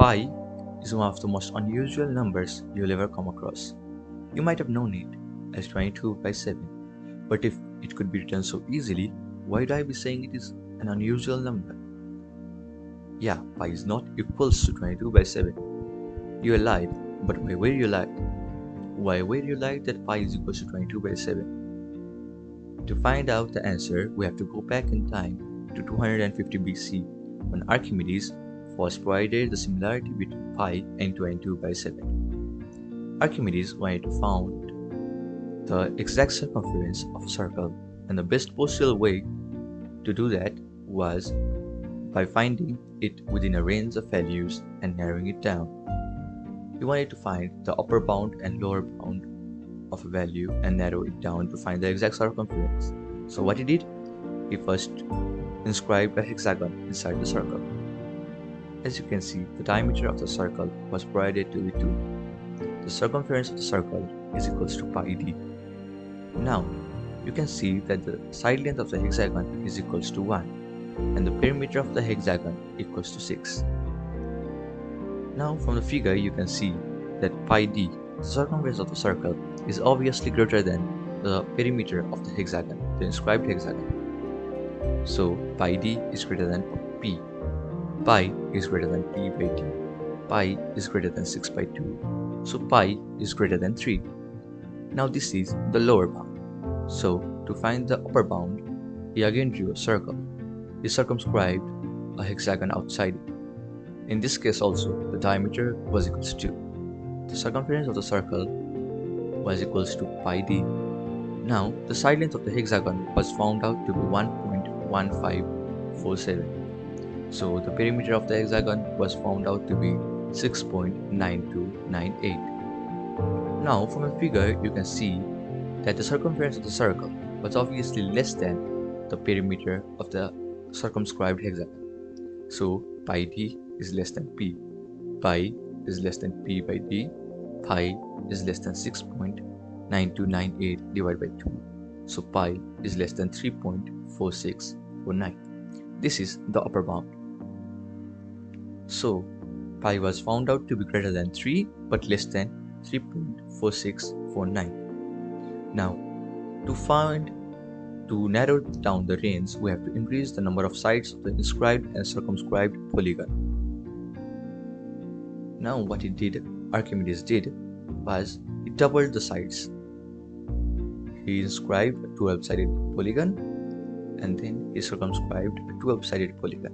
pi is one of the most unusual numbers you'll ever come across. You might have known it as 22/7, but if it could be written so easily, why would I be saying it is an unusual number? Yeah, pi is not equals to 22/7. You are lied, but why were you lied? Why were you lied that pi is equals to 22/7? To find out the answer, we have to go back in time to 250 BC, when Archimedes first provided the similarity between pi and 22/7. Archimedes wanted to find the exact circumference of a circle, and the best possible way to do that was by finding it within a range of values and narrowing it down. He wanted to find the upper bound and lower bound of a value and narrow it down to find the exact circumference. So what he did? He first inscribed a hexagon inside the circle. As you can see, the diameter of the circle was provided to be 2. The circumference of the circle is equals to pi d. Now, you can see that the side length of the hexagon is equals to 1 and the perimeter of the hexagon equals to 6. Now, from the figure you can see that pi d, the circumference of the circle, is obviously greater than the perimeter of the hexagon, the inscribed hexagon. So pi d is greater than p. Pi is greater than p by d. Pi is greater than 6/2. So pi is greater than 3. Now this is the lower bound. So to find the upper bound, he again drew a circle. He circumscribed a hexagon outside it. In this case also, the diameter was equals to 2. The circumference of the circle was equals to pi d. Now, the side length of the hexagon was found out to be 1.1547. So, the perimeter of the hexagon was found out to be 6.9298. Now, from the figure, you can see that the circumference of the circle was obviously less than the perimeter of the circumscribed hexagon. So, pi d is less than p. Pi is less than p by d. Pi is less than 6.9298 divided by 2. So pi is less than 3.4649. This is the upper bound. So pi was found out to be greater than 3 but less than 3.4649. Now, to narrow down the range, we have to increase the number of sides of the inscribed and circumscribed polygon. Now what Archimedes did was he doubled the sides. He inscribed a 12-sided polygon and then he circumscribed a 12-sided polygon.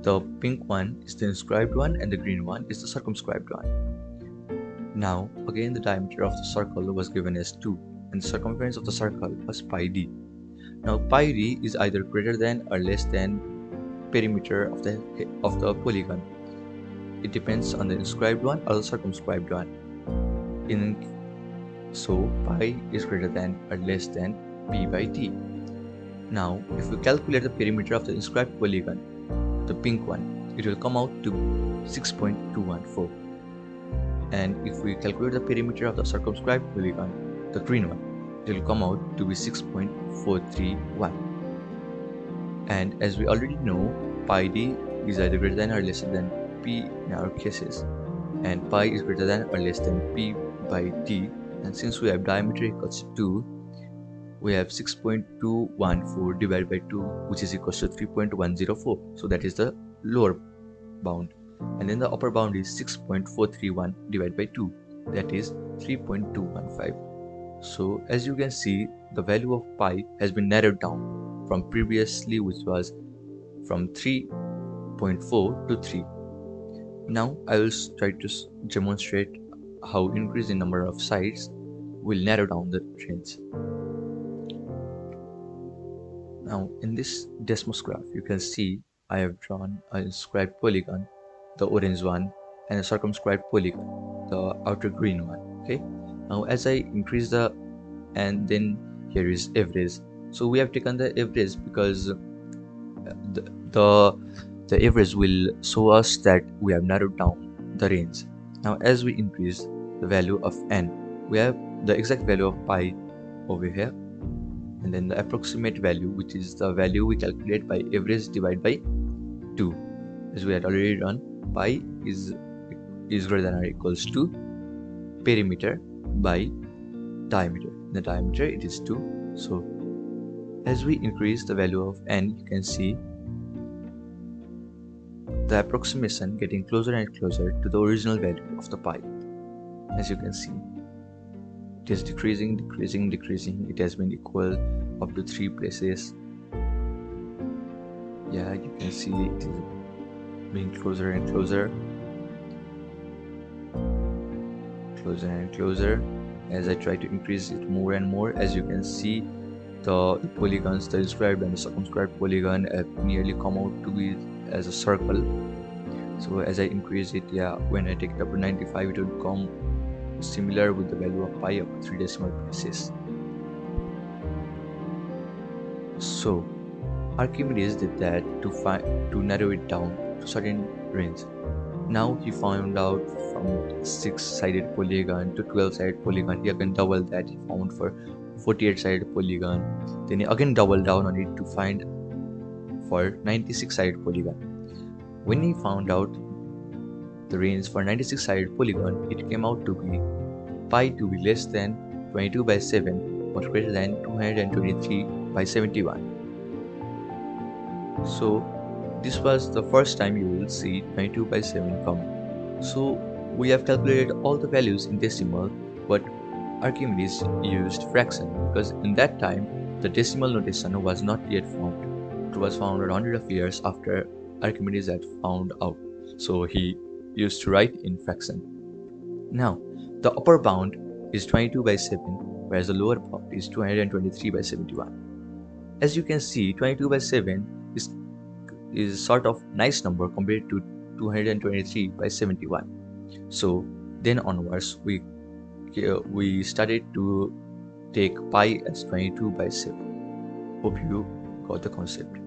The pink one is the inscribed one and the green one is the circumscribed one. Now again the diameter of the circle was given as 2 and the circumference of the circle was pi d. Now pi d is either greater than or less than perimeter of the polygon. It depends on the inscribed one or the circumscribed one. So pi is greater than or less than p by d. Now if we calculate the perimeter of the inscribed polygon, the pink one, it will come out to 6.214. And if we calculate the perimeter of the circumscribed polygon, the green one, it will come out to be 6.431. And as we already know, pi d is either greater than or lesser than p in our cases, and pi is greater than or less than p by d, and since we have diameter equals to 2, we have 6.214 divided by 2, which is equals to 3.104. So that is the lower bound, and then the upper bound is 6.431 divided by 2, that is 3.215. So as you can see, the value of pi has been narrowed down from previously, which was from 3.4 to 3. Now I will try to demonstrate how increase in number of sides will narrow down the range. Now in this Desmos graph, you can see I have drawn a inscribed polygon, the orange one, and a circumscribed polygon, the outer green one. Okay. Now as I increase and then here is average. So we have taken the average because the average will show us that we have narrowed down the range. Now as we increase the value of n, we have the exact value of pi over here, and then the approximate value, which is the value we calculate by average divided by 2, as we had already done. pi is greater than or equals to perimeter by diameter. In the diameter it is 2. So as we increase the value of n, you can see the approximation getting closer and closer to the original value of the pi. As you can see, it is decreasing, decreasing, decreasing. It has been equal up to 3 places. Yeah, you can see it is being closer and closer, closer and closer. As I try to increase it more and more, as you can see, the polygons, the inscribed and the circumscribed polygon have nearly come out to be as a circle. So as I increase it, yeah, when I take it up to 95, it would come similar with the value of pi up to 3 decimal places. So Archimedes did that to narrow it down to certain range. Now he found out from 6-sided polygon to 12-sided polygon. He again doubled that. He found for 48-sided polygon. Then he again doubled down on it to find for 96-sided polygon. When he found out the range for 96-sided polygon, it came out to be pi to be less than 22 by 7 but greater than 223 by 71. So this was the first time you will see 22 by 7 come. So we have calculated all the values in decimal, but Archimedes used fraction because in that time the decimal notation was not yet found. It was found 100 of years after Archimedes had found out. So he used to write in fraction. Now the upper bound is 22 by 7, whereas the lower bound is 223 by 71. As you can see, 22 by 7 is sort of nice number compared to 223 by 71. So then onwards we started to take pi as 22 by 7. Hope you got the concept.